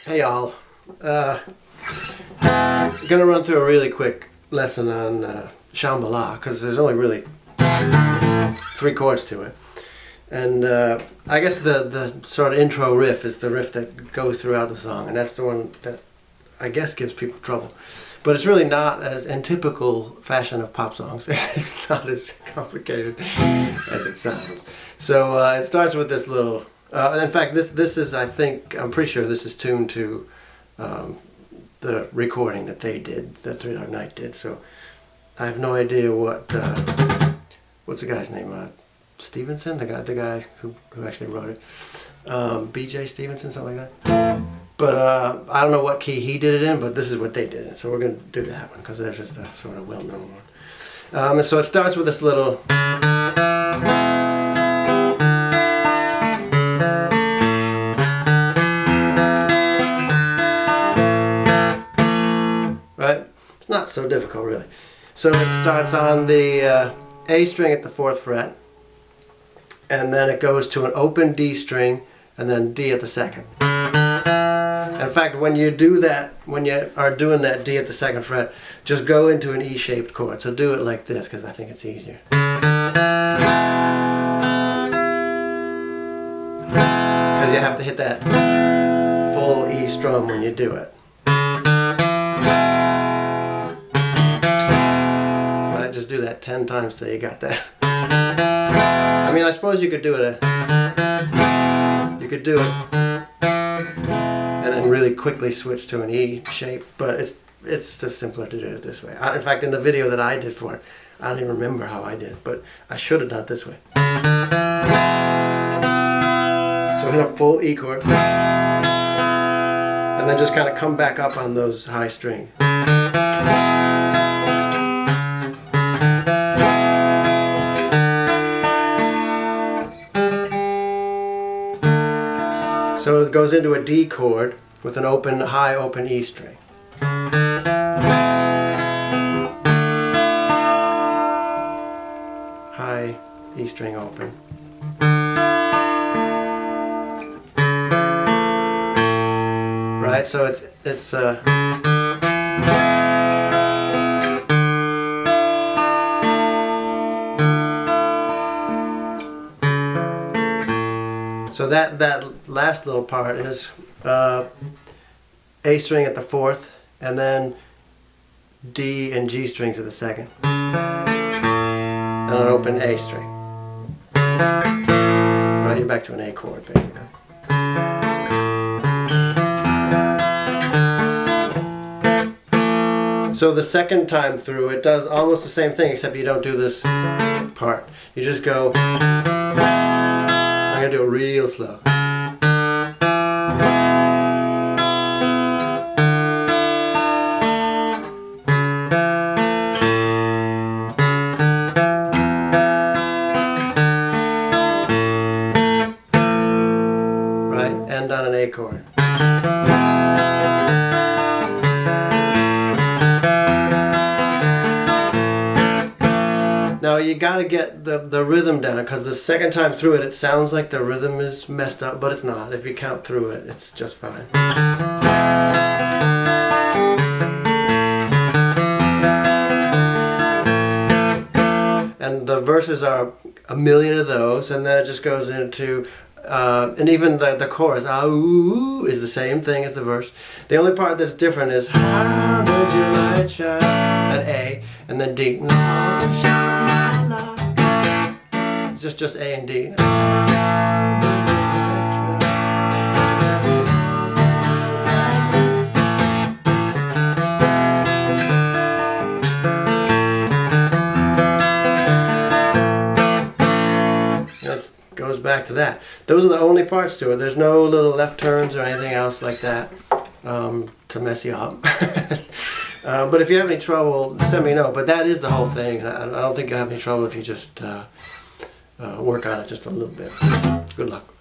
Hey y'all, I'm gonna run through a really quick lesson on Shambala because there's only really 3 chords to it, and I guess the sort of intro riff is the riff that goes throughout the song, and that's the one that I guess gives people trouble. But it's really not as in typical fashion of pop songs. It's not as complicated as it sounds. So it starts with this little. And in fact, this is, I'm pretty sure this is tuned to the recording that they did, that Three Dog Night did. So I have no idea what's the guy's name? Stevenson, the guy who actually wrote it. B.J. Stevenson, something like that. But I don't know what key he did it in, but this is what they did. So we're going to do that one because there's just a sort of well-known one. And so it starts with this little. Right? It's not so difficult, really. So it starts on the A string at the 4th fret, and then it goes to an open D string, and then D at the 2nd. In fact, when you do that, when you are doing that D at the 2nd fret, just go into an E-shaped chord. So do it like this, because I think it's easier. Because you have to hit that full E strum when you do it. Right? Just do that 10 times till you got that. I mean, I suppose you could do it and then really quickly switch to an E shape, but it's just simpler to do it this way. In fact, in the video that I did for it, I don't even remember how I did it, but I should have done it this way. So hit a full E chord, and then just kind of come back up on those high strings. So it goes into a D chord with an high open E string. High E string open. Right, so it's so that last little part is A string at the 4th, and then D and G strings at the 2nd, and an open A string. Right, you're back to an A chord basically. So the second time through, it does almost the same thing, except you don't do this part. You just go. I'm going to do it real slow. Right? End on an A chord. Now you got to get the rhythm down, because the second time through it, it sounds like the rhythm is messed up, but it's not. If you count through it, it's just fine. And the verses are a million of those, and then it just goes into, and even the chorus, ah, ooh, is the same thing as the verse. The only part that's different is, how does your light shine, at A, and then D. It's just A and D. It goes back to that. Those are the only parts to it. There's no little left turns or anything else like that to mess you up. But if you have any trouble, send me a note. But that is the whole thing. And I don't think you'll have any trouble if you just work on it just a little bit. Good luck.